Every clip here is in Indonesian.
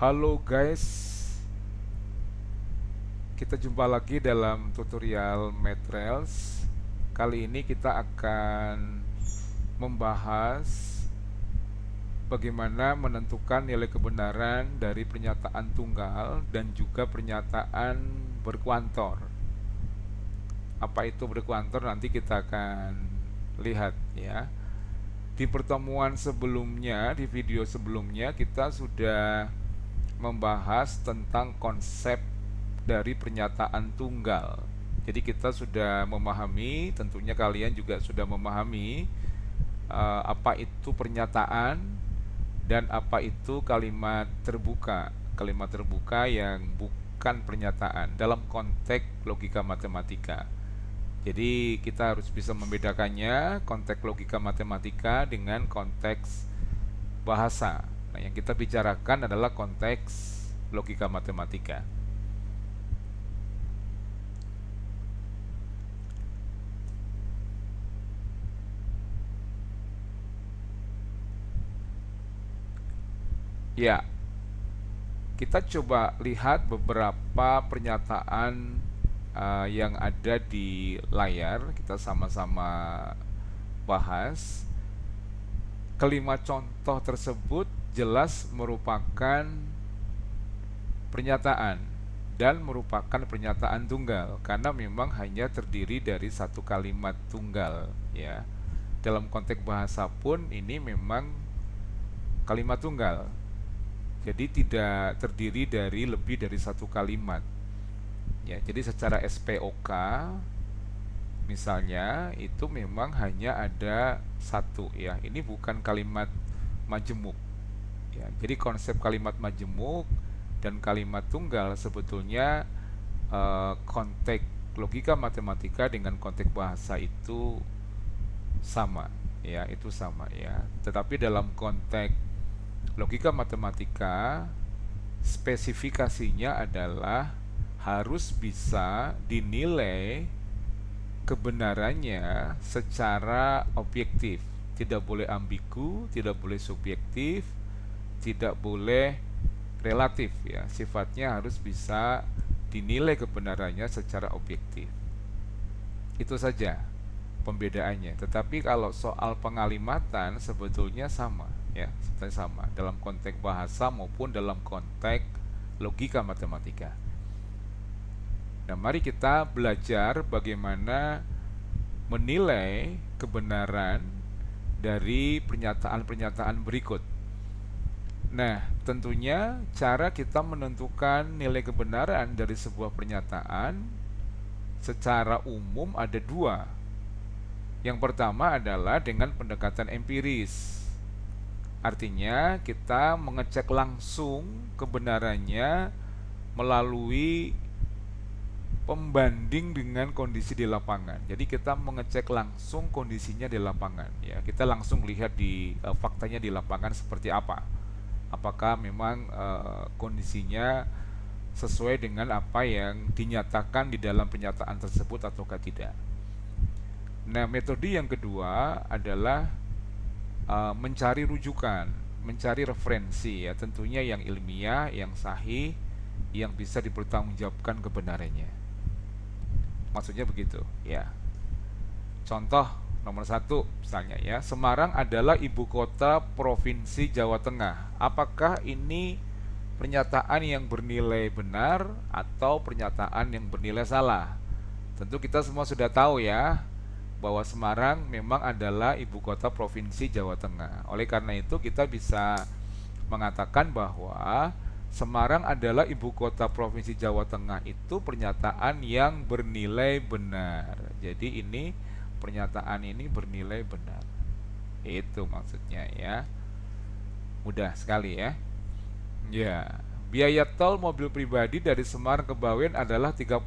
Halo guys, kita jumpa lagi dalam tutorial Matrix. Kali ini kita akan membahas bagaimana menentukan nilai kebenaran dari pernyataan tunggal dan juga pernyataan berkuantor. Apa itu berkuantor nanti kita akan lihat ya. Di pertemuan sebelumnya, di video sebelumnya kita sudah membahas tentang konsep dari pernyataan tunggal. Jadi kita sudah memahami, tentunya kalian juga sudah memahami apa itu pernyataan dan apa itu kalimat terbuka. Kalimat terbuka yang bukan pernyataan dalam konteks logika matematika. Jadi kita harus bisa membedakannya konteks logika matematika dengan konteks bahasa. Nah, yang kita bicarakan adalah konteks logika matematika. Ya, kita coba lihat beberapa pernyataan yang ada di layar. Kita sama-sama bahas. Kelima contoh tersebut jelas merupakan pernyataan dan merupakan pernyataan tunggal karena memang hanya terdiri dari satu kalimat tunggal ya. Dalam konteks bahasa pun ini memang kalimat tunggal. Jadi tidak terdiri dari lebih dari satu kalimat. Ya, jadi secara SPOK misalnya itu memang hanya ada satu ya. Ini bukan kalimat majemuk. Ya, jadi konsep kalimat majemuk dan kalimat tunggal sebetulnya konteks logika matematika dengan konteks bahasa itu sama ya, itu sama ya. Tetapi dalam konteks logika matematika spesifikasinya adalah harus bisa dinilai kebenarannya secara objektif. Tidak boleh ambigu, tidak boleh subjektif, tidak boleh relatif ya. Sifatnya harus bisa dinilai kebenarannya secara objektif. Itu saja pembedaannya. Tetapi kalau soal pengalimatan sebetulnya sama ya, sebetulnya sama dalam konteks bahasa maupun dalam konteks logika matematika. Nah, mari kita belajar bagaimana menilai kebenaran dari pernyataan-pernyataan berikut. Nah, tentunya cara kita menentukan nilai kebenaran dari sebuah pernyataan secara umum ada dua. Yang pertama adalah dengan pendekatan empiris. Artinya kita mengecek langsung kebenarannya melalui pembanding dengan kondisi di lapangan. Jadi kita mengecek langsung kondisinya di lapangan ya. Kita langsung lihat di faktanya di lapangan seperti apa. Apakah memang kondisinya sesuai dengan apa yang dinyatakan di dalam pernyataan tersebut ataukah tidak. Nah, metode yang kedua adalah mencari rujukan, mencari referensi ya, tentunya yang ilmiah, yang sahih, yang bisa dipertanggungjawabkan kebenarannya. Maksudnya begitu ya. Contoh nomor satu misalnya ya, Semarang adalah ibu kota provinsi Jawa Tengah. Apakah ini pernyataan yang bernilai benar atau pernyataan yang bernilai salah? Tentu kita semua sudah tahu ya bahwa Semarang memang adalah ibu kota provinsi Jawa Tengah. Oleh karena itu kita bisa mengatakan bahwa Semarang adalah ibu kota provinsi Jawa Tengah itu pernyataan yang bernilai benar. Jadi ini pernyataan ini bernilai benar. Itu maksudnya ya. Mudah sekali ya. Ya, biaya tol mobil pribadi dari Semarang ke Bawen adalah 30.000.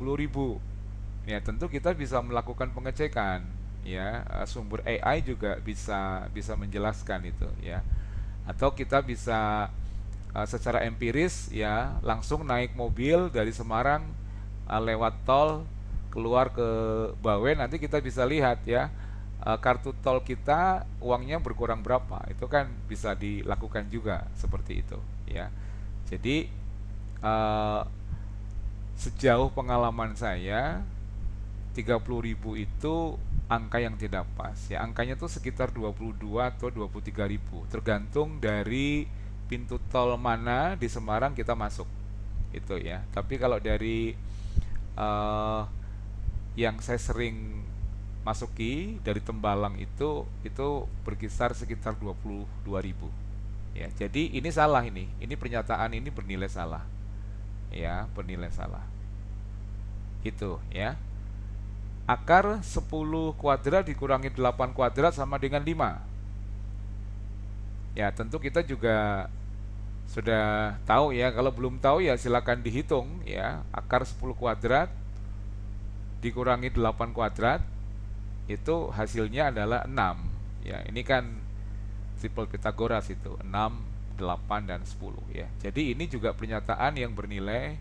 Ya, tentu kita bisa melakukan pengecekan ya. Sumber AI juga bisa menjelaskan itu ya. Atau kita bisa secara empiris ya langsung naik mobil dari Semarang lewat tol keluar ke Bawen, nanti kita bisa lihat ya kartu tol kita uangnya berkurang berapa, itu kan bisa dilakukan juga seperti itu ya. Jadi eh, sejauh pengalaman saya 30.000 itu angka yang tidak pas ya, angkanya tuh sekitar 22 atau 23.000 tergantung dari pintu tol mana di Semarang kita masuk itu ya. Tapi kalau dari eh, yang saya sering masuki dari Tembalang itu berkisar sekitar 22.000 ya. Jadi ini salah, ini pernyataan ini bernilai salah ya, bernilai salah itu ya. Akar 10 kuadrat dikurangi 8 kuadrat sama dengan 5. Ya, tentu kita juga sudah tahu ya. Kalau belum tahu ya silakan dihitung ya. Akar 10 kuadrat dikurangi 8 kuadrat itu hasilnya adalah 6. Ya, ini kan triple Pitagoras itu, 6, 8 dan 10 ya. Jadi ini juga pernyataan yang bernilai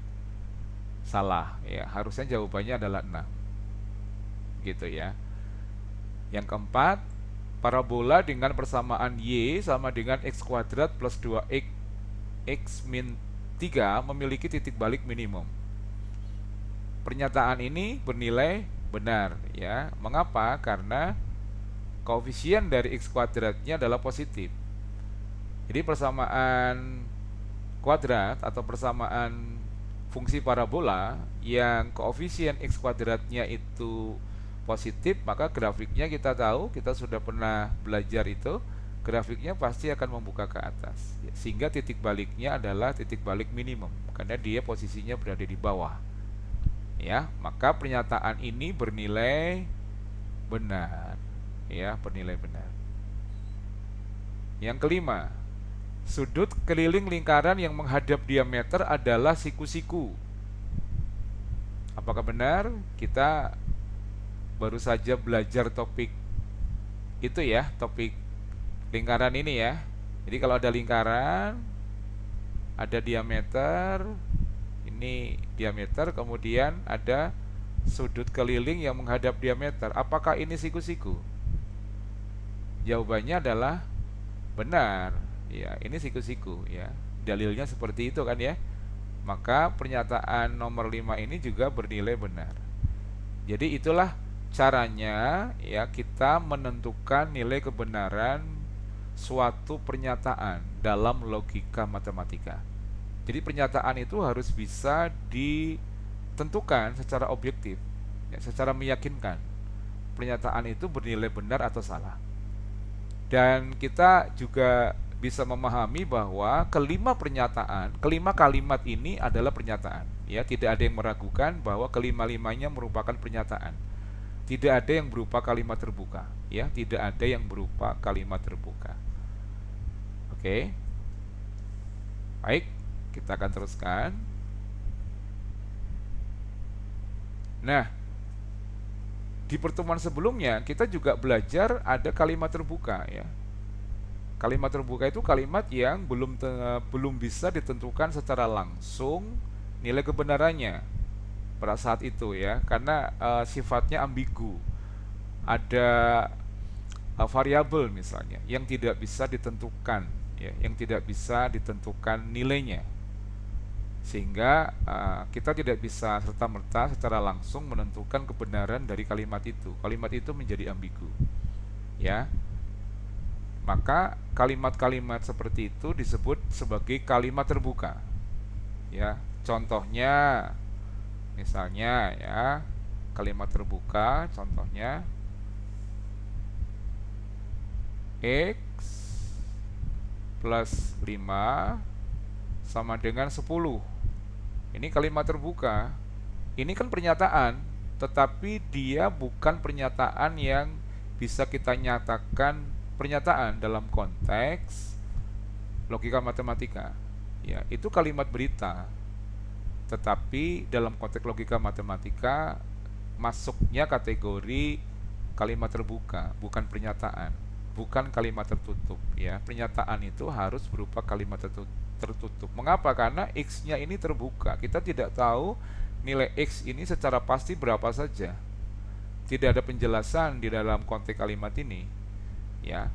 salah ya. Harusnya jawabannya adalah 6. Gitu ya. Yang keempat, parabola dengan persamaan Y sama dengan X kuadrat plus 2X X min 3 memiliki titik balik minimum. Pernyataan ini bernilai benar ya. Mengapa? Karena koefisien dari X kuadratnya adalah positif. Jadi persamaan kuadrat atau persamaan fungsi parabola yang koefisien X kuadratnya itu positif, maka grafiknya kita tahu, kita sudah pernah belajar itu, grafiknya pasti akan membuka ke atas sehingga titik baliknya adalah titik balik minimum karena dia posisinya berada di bawah ya. Maka pernyataan ini bernilai benar ya, bernilai benar. Yang kelima, sudut keliling lingkaran yang menghadap diameter adalah siku-siku. Apakah benar? Kita baru saja belajar topik itu ya, topik lingkaran ini ya. Jadi kalau ada lingkaran, ada diameter, ini diameter, kemudian ada sudut keliling yang menghadap diameter. Apakah ini siku-siku? Jawabannya adalah benar. Ya, ini siku-siku ya. Dalilnya seperti itu kan ya. Maka pernyataan nomor 5 ini juga bernilai benar. Jadi itulah caranya ya kita menentukan nilai kebenaran suatu pernyataan dalam logika matematika. Jadi pernyataan itu harus bisa ditentukan secara objektif ya, secara meyakinkan pernyataan itu bernilai benar atau salah. Dan kita juga bisa memahami bahwa kelima kalimat ini adalah pernyataan ya, tidak ada yang meragukan bahwa kelima-limanya merupakan pernyataan. Tidak ada yang berupa kalimat terbuka ya, tidak ada yang berupa kalimat terbuka. Oke. Baik, kita akan teruskan. Nah, di pertemuan sebelumnya kita juga belajar ada kalimat terbuka ya. Kalimat terbuka itu kalimat yang belum bisa ditentukan secara langsung nilai kebenarannya pada saat itu ya, karena sifatnya ambigu. Ada variabel misalnya yang tidak bisa ditentukan ya, yang tidak bisa ditentukan nilainya, sehingga kita tidak bisa serta-merta secara langsung menentukan kebenaran dari kalimat itu. Kalimat itu menjadi ambigu ya. Maka kalimat-kalimat seperti itu disebut sebagai kalimat terbuka ya. Contohnya misalnya ya, kalimat terbuka contohnya X plus 5 sama dengan 10. Ini kalimat terbuka. Ini kan pernyataan, tetapi dia bukan pernyataan yang bisa kita nyatakan pernyataan dalam konteks logika matematika. Ya, itu kalimat berita. Tetapi dalam konteks logika matematika masuknya kategori kalimat terbuka, bukan pernyataan, bukan kalimat tertutup ya. Pernyataan itu harus berupa kalimat tertutup. Mengapa? Karena X-nya ini terbuka. Kita tidak tahu nilai X ini secara pasti berapa saja. Tidak ada penjelasan di dalam konteks kalimat ini ya.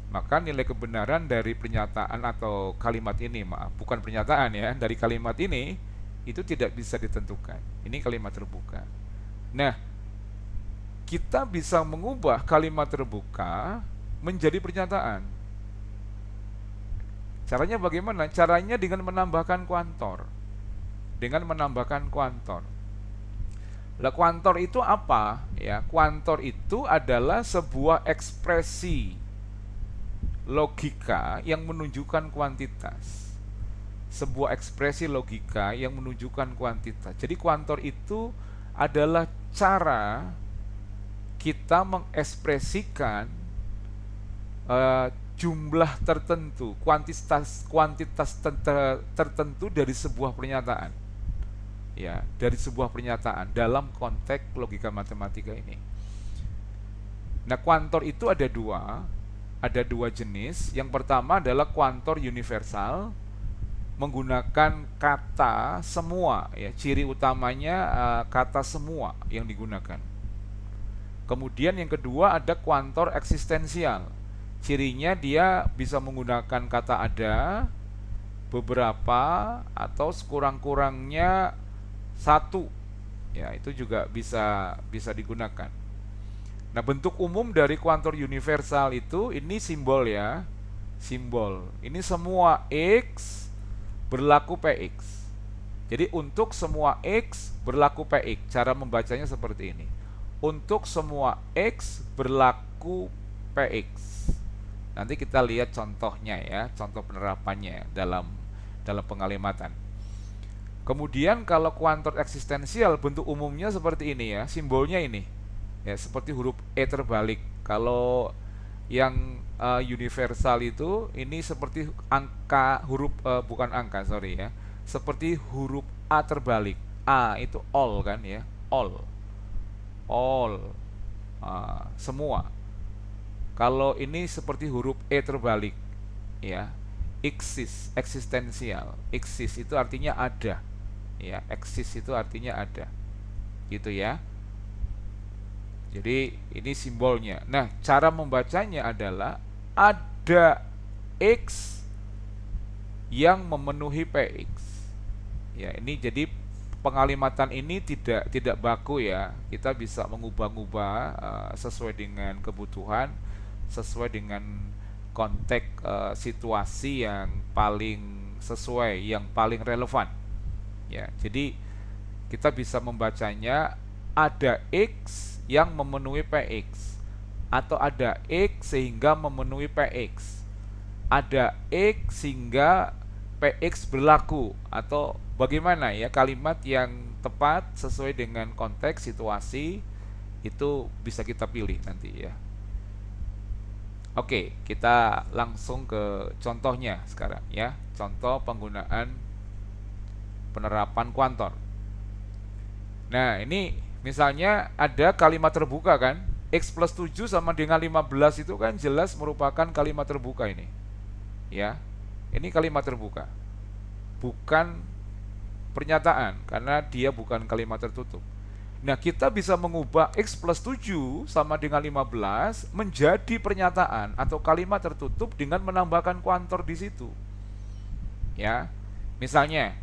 Maka nilai kebenaran dari pernyataan atau kalimat ini, maaf, bukan pernyataan ya, dari kalimat ini itu tidak bisa ditentukan. Ini kalimat terbuka. Nah, kita bisa mengubah kalimat terbuka menjadi pernyataan. Caranya bagaimana? Caranya dengan menambahkan kuantor. Dengan menambahkan kuantor. Lah, kuantor itu apa? Ya, kuantor itu adalah sebuah ekspresi logika yang menunjukkan kuantitas. Sebuah ekspresi logika yang menunjukkan kuantitas. Jadi kuantor itu adalah cara kita mengekspresikan jumlah tertentu, kuantitas tertentu dari sebuah pernyataan. Ya, dari sebuah pernyataan dalam konteks logika matematika ini. Nah, kuantor itu ada dua jenis. Yang pertama adalah kuantor universal, menggunakan kata semua, ya, ciri utamanya kata semua yang digunakan. Kemudian yang kedua ada kuantor eksistensial, cirinya dia bisa menggunakan kata ada, beberapa, atau sekurang-kurangnya satu, ya, itu juga bisa digunakan. Nah, bentuk umum dari kuantor universal itu ini simbol ya, simbol. Ini semua X berlaku Px. Jadi untuk semua X berlaku Px. Cara membacanya seperti ini. Untuk semua X berlaku Px. Nanti kita lihat contohnya ya, contoh penerapannya dalam pengalimatan. Kemudian kalau kuantor eksistensial bentuk umumnya seperti ini ya, simbolnya ini. Ya, seperti huruf E terbalik. Kalau yang universal itu ini seperti angka huruf bukan angka, sorry ya. Seperti huruf A terbalik. A itu all kan ya, all. Semua. Kalau ini seperti huruf E terbalik ya, eksistensial. Exist itu artinya ada. Ya, exist itu artinya ada. Gitu ya. Jadi ini simbolnya. Nah, cara membacanya adalah ada X yang memenuhi Px. Ya, ini jadi pengalimatan ini tidak baku ya. Kita bisa mengubah-ubah sesuai dengan kebutuhan, sesuai dengan konteks situasi yang paling sesuai, yang paling relevan. Ya, jadi kita bisa membacanya ada X yang memenuhi Px, atau ada X sehingga memenuhi Px, ada X sehingga Px berlaku, atau bagaimana ya, kalimat yang tepat sesuai dengan konteks situasi itu bisa kita pilih nanti ya. Oke, kita langsung ke contohnya sekarang ya. Contoh penggunaan penerapan kuantor. Nah, ini misalnya ada kalimat terbuka kan, X plus 7 sama dengan 15 itu kan jelas merupakan kalimat terbuka ini. Ya, ini kalimat terbuka, bukan pernyataan, karena dia bukan kalimat tertutup. Nah, kita bisa mengubah X plus 7 sama dengan 15 menjadi pernyataan atau kalimat tertutup dengan menambahkan kuantor di situ. Ya, misalnya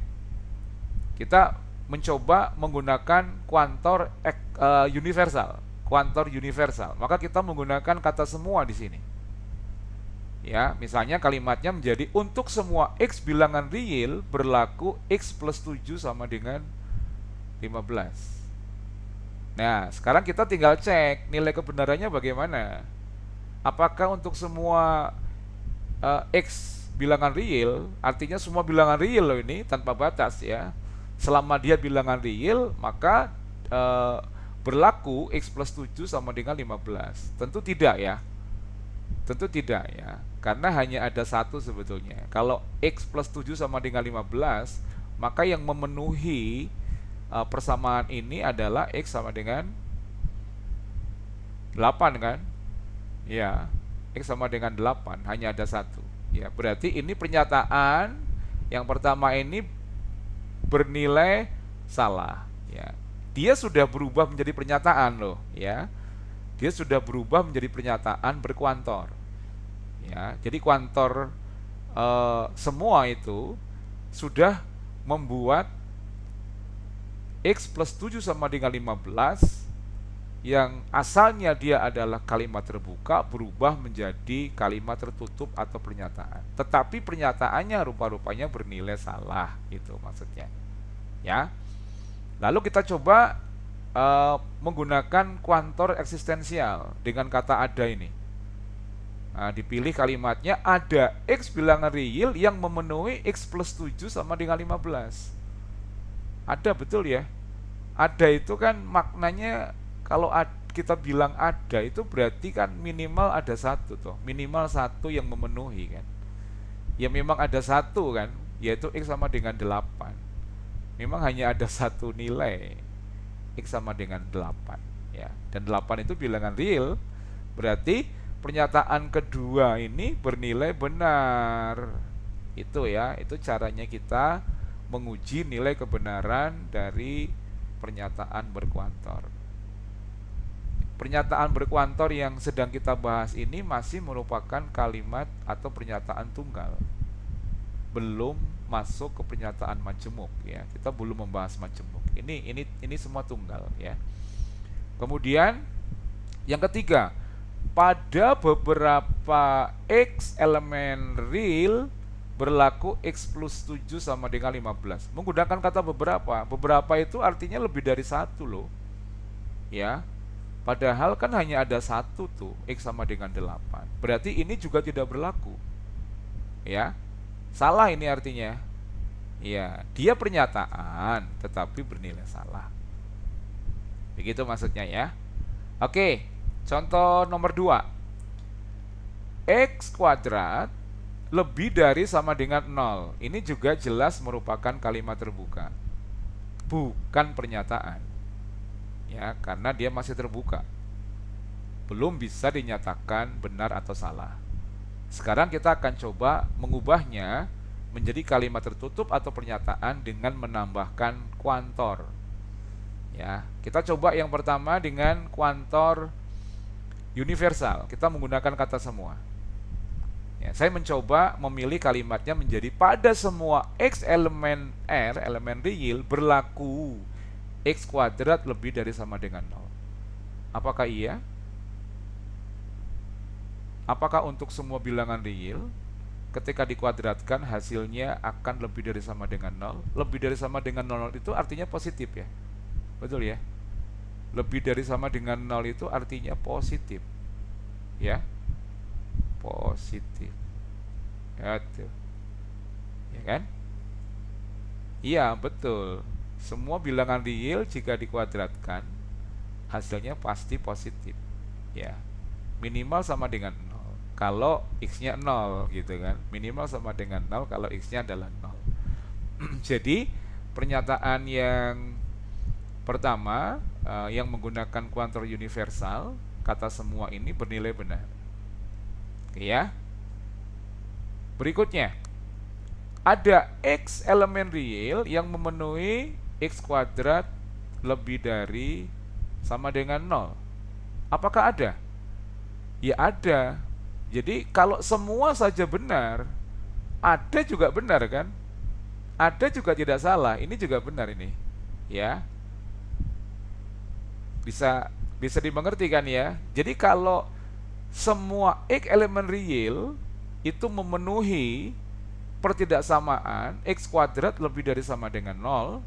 kita mencoba menggunakan kuantor universal, maka kita menggunakan kata semua di sini. Ya, misalnya kalimatnya menjadi untuk semua X bilangan real berlaku X plus 7 sama dengan 15. Nah, sekarang kita tinggal cek nilai kebenarannya bagaimana. Apakah untuk semua X bilangan real, artinya semua bilangan real loh ini tanpa batas ya. Selama dia bilangan real, maka berlaku X plus 7 sama dengan 15. Tentu tidak ya. Tentu tidak ya. Karena hanya ada satu sebetulnya. Kalau X plus 7 sama dengan 15, maka yang memenuhi persamaan ini adalah X sama dengan 8 kan? Ya, X sama dengan 8, hanya ada satu. Ya, berarti ini pernyataan yang pertama ini bernilai salah ya. Dia sudah berubah menjadi pernyataan loh ya. Dia sudah berubah menjadi pernyataan berkuantor. Ya, jadi kuantor semua itu sudah membuat X plus 7 sama dengan 15 yang asalnya dia adalah kalimat terbuka berubah menjadi kalimat tertutup atau pernyataan. Tetapi pernyataannya rupa-rupanya bernilai salah, itu maksudnya. Ya. Lalu kita coba menggunakan kuantor eksistensial dengan kata ada ini. Nah, dipilih kalimatnya ada X bilangan real yang memenuhi X plus 7 sama dengan 15. Ada, betul ya. Ada itu kan maknanya kalau kita bilang ada itu berarti kan minimal ada satu toh, minimal satu yang memenuhi kan. Ya memang ada satu kan, yaitu X sama dengan 8. Memang hanya ada satu nilai, X sama dengan 8 ya. Dan 8 itu bilangan real, berarti pernyataan kedua ini bernilai benar. Itu ya, itu caranya kita menguji nilai kebenaran dari pernyataan berkuantor. Pernyataan berkuantor yang sedang kita bahas ini masih merupakan kalimat atau pernyataan tunggal. Belum masuk ke pernyataan majemuk ya. Kita belum membahas majemuk. Ini semua tunggal ya. Kemudian yang ketiga, pada beberapa X elemen real berlaku X plus 7 sama dengan 15. Menggunakan kata beberapa. Beberapa itu artinya lebih dari satu loh. Ya. Padahal kan hanya ada satu tuh, X sama dengan 8. Berarti ini juga tidak berlaku. Ya. Salah ini artinya. Ya, dia pernyataan tetapi bernilai salah. Begitu maksudnya ya. Oke, contoh nomor 2. X kuadrat lebih dari sama dengan 0. Ini juga jelas merupakan kalimat terbuka, bukan pernyataan. Ya, karena dia masih terbuka. Belum bisa dinyatakan benar atau salah. Sekarang kita akan coba mengubahnya menjadi kalimat tertutup atau pernyataan dengan menambahkan kuantor. Ya, kita coba yang pertama dengan kuantor universal. Kita menggunakan kata semua. Ya, saya mencoba memilih kalimatnya menjadi pada semua X elemen R, elemen real, berlaku X kuadrat lebih dari sama dengan 0. Apakah iya? Apakah untuk semua bilangan real ketika dikuadratkan hasilnya akan lebih dari sama dengan 0? Lebih dari sama dengan 0 itu artinya positif ya. Betul ya? Lebih dari sama dengan 0 itu artinya positif. Ya. Positif. Ya, tuh. Ya kan? Iya, betul. Semua bilangan real jika dikuadratkan hasilnya pasti positif. Ya. Minimal sama dengan 0 kalau X-nya 0 gitu kan. Minimal sama dengan 0 kalau X-nya adalah 0. Jadi, pernyataan yang pertama yang menggunakan kuantor universal, kata semua ini bernilai benar. Oke ya. Berikutnya, ada X elemen real yang memenuhi X kuadrat lebih dari sama dengan 0. Apakah ada? Ya ada. Jadi kalau semua saja benar, ada juga benar kan? Ada juga tidak salah, ini juga benar ini. Ya. Bisa dimengerti kan ya? Jadi kalau semua X elemen real itu memenuhi pertidaksamaan X kuadrat lebih dari sama dengan 0,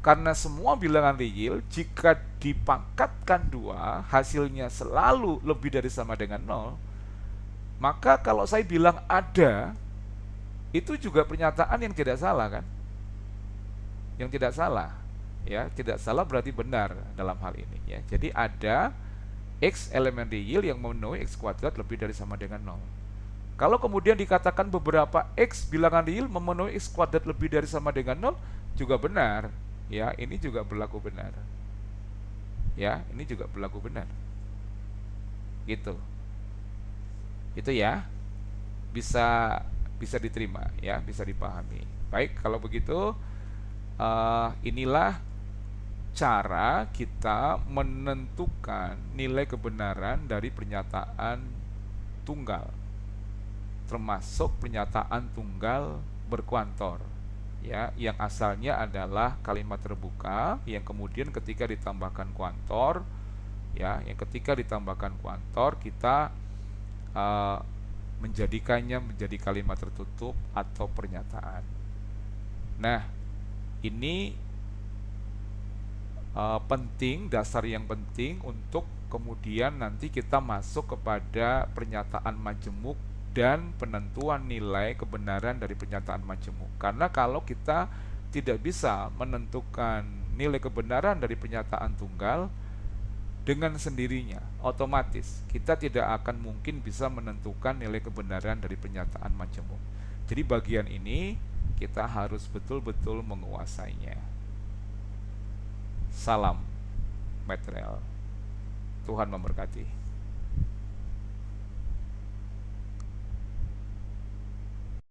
karena semua bilangan real jika dipangkatkan 2 hasilnya selalu lebih dari sama dengan 0, maka kalau saya bilang ada, itu juga pernyataan yang tidak salah kan? Yang tidak salah. Ya, tidak salah berarti benar dalam hal ini ya. Jadi ada X elemen real yang memenuhi X kuadrat lebih dari sama dengan 0. Kalau kemudian dikatakan beberapa X bilangan real memenuhi X kuadrat lebih dari sama dengan 0, juga benar. Ya, ini juga berlaku benar. Ya, ini juga berlaku benar. Gitu. Itu ya. Bisa diterima ya, bisa dipahami. Baik, kalau begitu inilah cara kita menentukan nilai kebenaran dari pernyataan tunggal. termasuk pernyataan tunggal berkuantor, ya, yang asalnya adalah kalimat terbuka, yang kemudian ketika ditambahkan kuantor, ya, yang ketika ditambahkan kuantor kita uh, menjadikannya menjadi kalimat tertutup atau pernyataan. Nah, ini penting, dasar yang penting untuk kemudian nanti kita masuk kepada pernyataan majemuk dan penentuan nilai kebenaran dari pernyataan majemuk. Karena kalau kita tidak bisa menentukan nilai kebenaran dari pernyataan tunggal, dengan sendirinya otomatis kita tidak akan mungkin bisa menentukan nilai kebenaran dari pernyataan majemuk. Jadi bagian ini kita harus betul-betul menguasainya. Salam material. Tuhan memberkati.